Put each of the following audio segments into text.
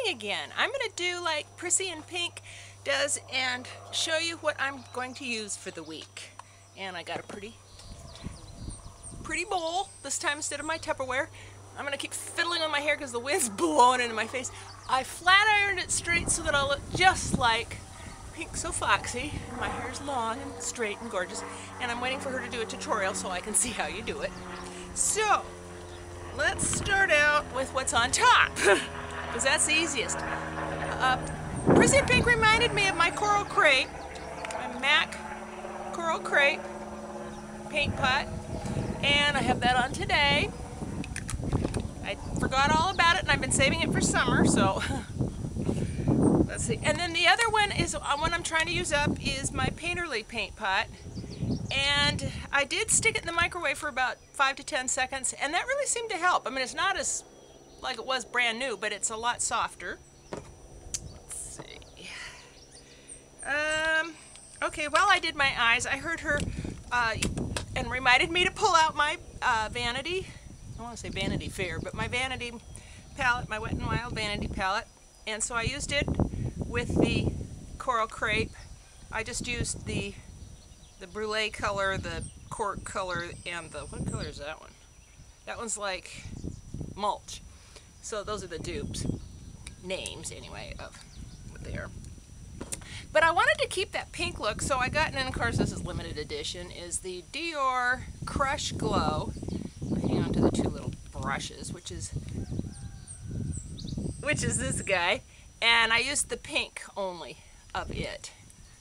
again. I'm going to do like PrissyandPink does and show you what I'm going to use for the week. And I got a pretty bowl this time instead of my Tupperware. I'm going to keep fiddling on my hair because the wind's blowing into my face. I flat ironed it straight so that I'll look just like Pinksofoxy. My hair's long and straight and gorgeous, and I'm waiting for her to do a tutorial so I can see how you do it. So, let's start out with what's on top, because that's the easiest. PrissyandPink reminded me of my Coral Crepe, my MAC Coral Crepe paint pot, and I have that on today. I forgot all about it, and I've been saving it for summer, so let's see. And then the other one is one I'm trying to use up is my Painterly paint pot. And I did stick it in the microwave for about 5 to 10 seconds, and that really seemed to help. I mean, it's not as like it was brand new, but it's a lot softer. Let's see. Okay, while I did my eyes, I heard her and reminded me to pull out my Vanity. I want to say Vanity Fair, but my Vanity palette, my Wet n Wild Vanity palette. And so I used it with the Coral Crepe. I just used the brulee color, the cork color, and the, what color is that one? That one's like mulch. So those are the dupes. Names, anyway, of what they are. But I wanted to keep that pink look, so I got, and of course this is limited edition, is the Dior Crush Glow. I'll hang on to the two little brushes, which is this guy. And I used the pink only of it.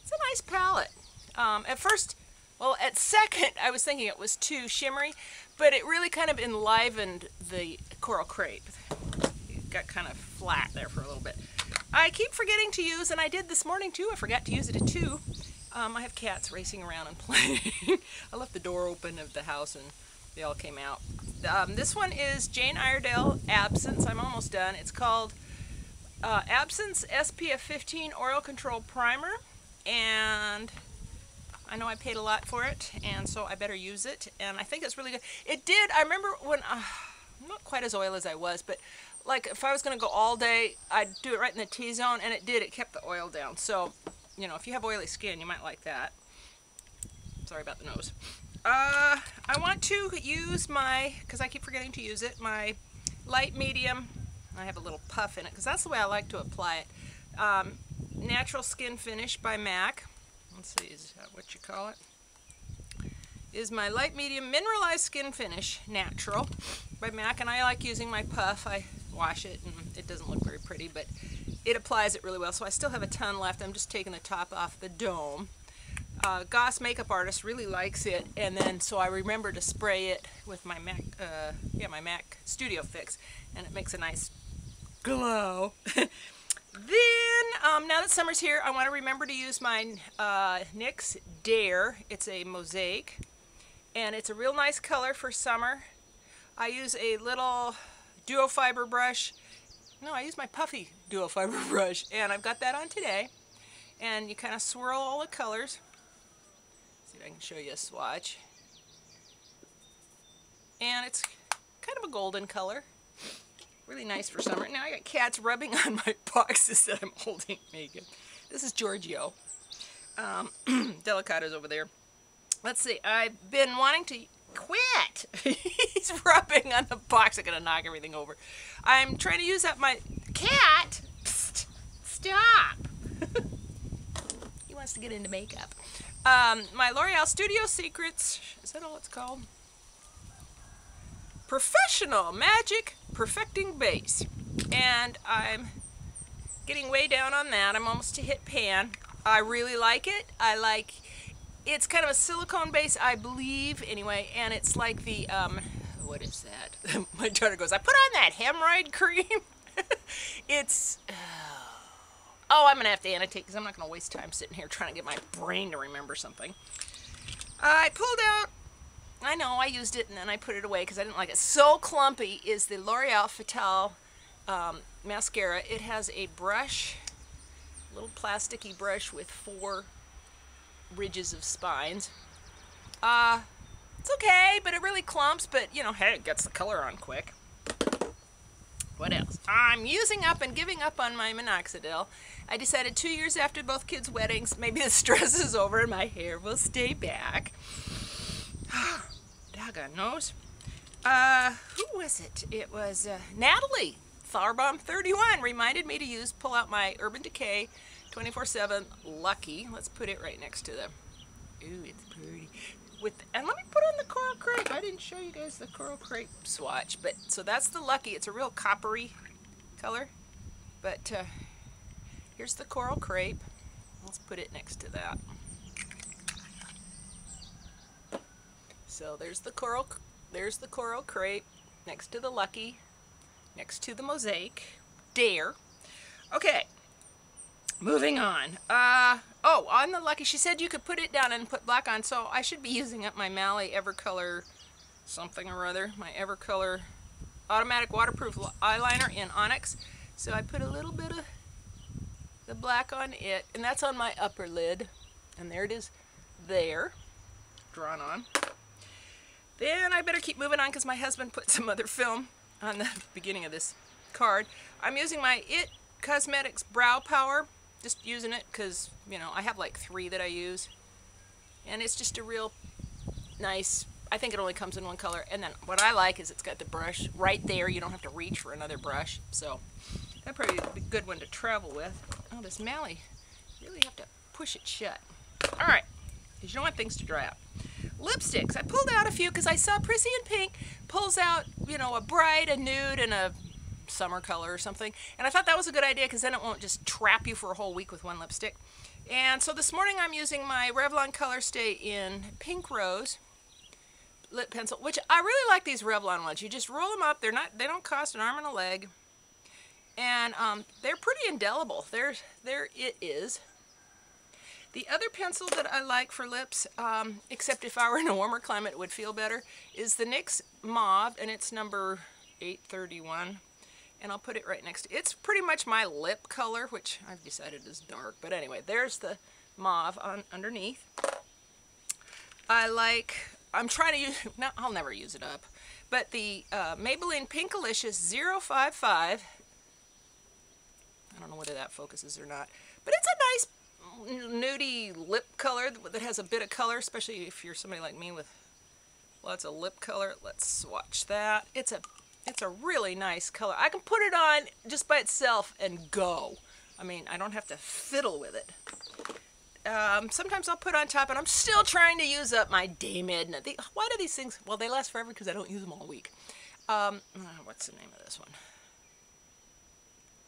It's a nice palette. At first, well, at second, I was thinking it was too shimmery, but it really kind of enlivened the Coral Crepe. It got kind of flat there for a little bit. I keep forgetting to use, and I did this morning too, I forgot to use it at 2. I have cats racing around and playing. I left the door open of the house and they all came out. This one is Jane Iredale Absence. I'm almost done. It's called Absence SPF 15 Oil Control Primer, and I know I paid a lot for it, and so I better use it, and I think it's really good. It did, I remember when, I'm not quite as oily as I was, but like if I was going to go all day, I'd do it right in the T-zone, and it kept the oil down. So, you know, if you have oily skin, you might like that. Sorry about the nose. I want to use my, because I keep forgetting to use it, my light medium. I have a little puff in it, because that's the way I like to apply it. Natural Skin Finish by MAC. Let's see, is that what you call it? Is my light medium Mineralize Skin Finish Natural by MAC, and I like using my puff. I wash it, and it doesn't look very pretty, but it applies it really well. So I still have a ton left. I'm just taking the top off the dome. Goss Makeup Artist really likes it, and then so I remember to spray it with my MAC, my MAC Studio Fix, and it makes a nice glow. Then, now that summer's here, I want to remember to use my NYX Dare. It's a mosaic, and it's a real nice color for summer. I use a little duo fiber brush. No, I use my puffy duo fiber brush, and I've got that on today. And you kind of swirl all the colors. See if I can show you a swatch. And it's kind of a golden color. Really nice for summer. Now I got cats rubbing on my boxes that I'm holding naked. This is Giorgio. Delicato's over there. Let's see. I've been wanting to quit. He's rubbing on the box. I'm going to knock everything over. I'm trying to use up my cat. Psst, stop. He wants to get into makeup. My L'Oreal Studio Secrets. Is that all it's called? Professional Magic Perfecting Base, and I'm getting way down on that. I'm almost to hit pan. I really like it. It's kind of a silicone base, I believe, anyway, and it's like the what is that? My daughter goes, I put on that hemorrhoid cream. It's oh, I'm gonna have to annotate because I'm not gonna waste time sitting here trying to get my brain to remember something. I pulled out, I know, I used it and then I put it away because I didn't like it. So clumpy is the L'Oreal Fatale mascara. It has a brush, a little plasticky brush with 4 ridges of spines. It's okay, but it really clumps, but you know, hey, it gets the color on quick. What else? I'm using up and giving up on my Minoxidil. I decided 2 years after both kids' weddings, maybe the stress is over and my hair will stay back. Doggone nose. Who was it? It was Natalie. Tharbomb 31 reminded me to pull out my Urban Decay 24/7 Lucky. Let's put it right next to them. Ooh, it's pretty. And let me put on the Coral Crepe. I didn't show you guys the Coral Crepe swatch, but so that's the Lucky. It's a real coppery color, but here's the Coral Crepe. Let's put it next to that. So there's the Coral Crepe next to the Lucky, next to the Mosaic, Dare. Okay. Moving on. Oh, on the Lucky, she said you could put it down and put black on, so I should be using up my Mally Evercolor something or other, my Evercolor automatic waterproof eyeliner in Onyx. So I put a little bit of the black on it, and that's on my upper lid. And there it is there, drawn on. Then I better keep moving on because my husband put some other film on the beginning of this card. I'm using my IT Cosmetics Brow Power. Just using it because, you know, I have like 3 that I use. And it's just a real nice, I think it only comes in one color. And then what I like is it's got the brush right there. You don't have to reach for another brush. So that'd probably be a good one to travel with. Oh, this Mally, you really have to push it shut. All right, because you don't want things to dry out. Lipsticks. I pulled out a few because I saw PrissyandPink pulls out, you know, a bright, a nude, and a summer color or something, and I thought that was a good idea because then it won't just trap you for a whole week with one lipstick. And so this morning I'm using my Revlon Colorstay in Pink Rose lip pencil, which I really like these Revlon ones. You just roll them up. They don't cost an arm and a leg, and they're pretty indelible. There it is. The other pencil that I like for lips, except if I were in a warmer climate it would feel better, is the NYX Mauve, and it's number 831. And I'll put it right next to it. It's pretty much my lip color, which I've decided is dark. But anyway, there's the mauve underneath. I'm trying to use, no, I'll never use it up, but the Maybelline Pinkalicious 055. I don't know whether that focuses or not, but it's a nice nudie lip color that has a bit of color, especially if you're somebody like me with lots of lip color. Let's swatch that. It's a really nice color. I can put it on just by itself and go. I mean, I don't have to fiddle with it. Sometimes I'll put on top, and I'm still trying to use up my Dame Edna. Why do these things, well, they last forever because I don't use them all week. What's the name of this one?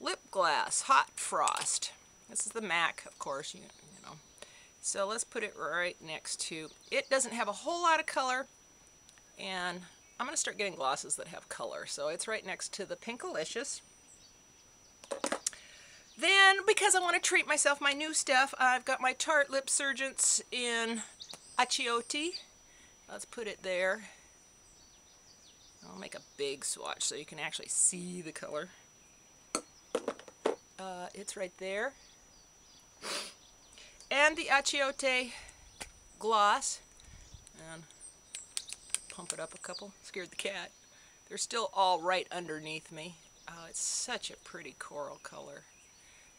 Lipglass Hot Frost. This is the MAC, of course, you know. So let's put it right next to, it doesn't have a whole lot of color, and I'm going to start getting glosses that have color. So it's right next to the Pinkalicious. Then, because I want to treat myself, my new stuff, I've got my Tarte LipSurgence in Achiote. Let's put it there. I'll make a big swatch so you can actually see the color. It's right there. And the Achiote gloss. And pump it up a couple. Scared the cat. They're still all right underneath me. Oh, it's such a pretty coral color.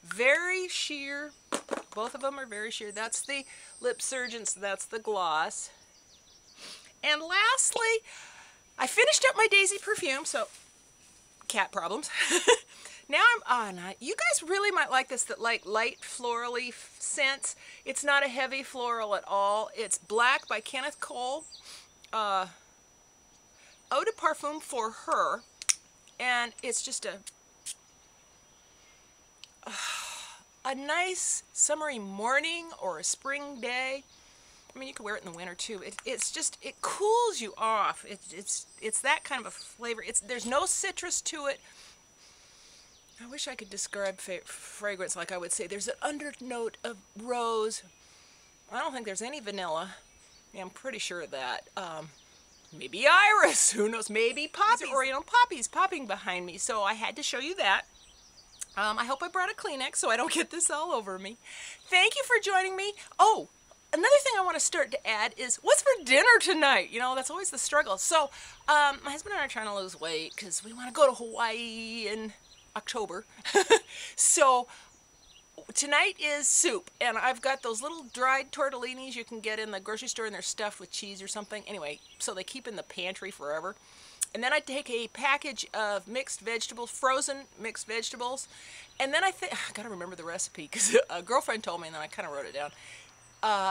Very sheer. Both of them are very sheer. That's the LipSurgence. That's the gloss. And lastly, I finished up my Daisy perfume. So, cat problems. Now you guys really might like this, that like light florally scents. It's not a heavy floral at all. It's Black by Kenneth Cole. Eau de Parfum for Her. And it's just a nice summery morning or a spring day. I mean, you could wear it in the winter too. It's just, it cools you off. It's that kind of a flavor. There's no citrus to it. I wish I could describe fragrance like I would say. There's an undernote of rose. I don't think there's any vanilla. Yeah, I'm pretty sure of that. Maybe iris. Who knows? Maybe poppy. Or, you know, poppies popping behind me. So I had to show you that. I hope I brought a Kleenex so I don't get this all over me. Thank you for joining me. Oh, another thing I want to start to add is what's for dinner tonight? You know, that's always the struggle. So my husband and I are trying to lose weight because we want to go to Hawaii in October. So tonight is soup, and I've got those little dried tortellinis you can get in the grocery store, and they're stuffed with cheese or something. Anyway, so they keep in the pantry forever. And then I take a package of mixed vegetables, frozen mixed vegetables, and then I gotta remember the recipe because a girlfriend told me, and then I kind of wrote it down.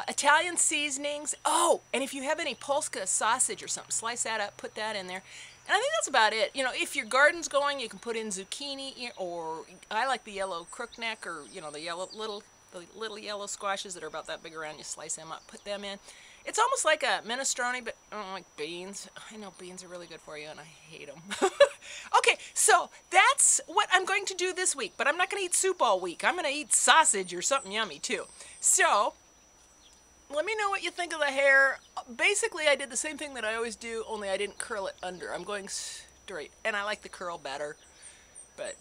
Italian seasonings. Oh, and if you have any Polska sausage or something, slice that up, put that in there. And I think that's about it. You know, if your garden's going, you can put in zucchini, or I like the yellow crookneck, or, you know, the little yellow squashes that are about that big around. You slice them up, put them in. It's almost like a minestrone, but I don't like beans. I know beans are really good for you, and I hate them. Okay, so that's what I'm going to do this week, but I'm not going to eat soup all week. I'm going to eat sausage or something yummy, too. So let me know what you think of the hair. Basically, I did the same thing that I always do, only I didn't curl it under. I'm going straight, and I like the curl better, but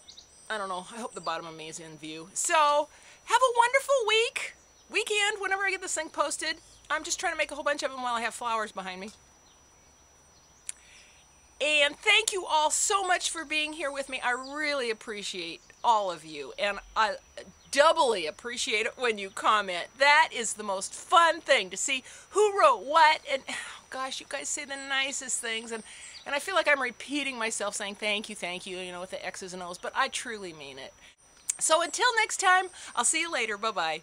I don't know. I hope the bottom of me is in view. So have a wonderful weekend, whenever I get this thing posted. I'm just trying to make a whole bunch of them while I have flowers behind me. And thank you all so much for being here with me. I really appreciate all of you, and I doubly appreciate it when you comment. That is the most fun thing, to see who wrote what, and oh gosh, you guys say the nicest things, and I feel like I'm repeating myself saying thank you, you know, with the X's and O's, but I truly mean it. So until next time, I'll see you later. Bye-bye.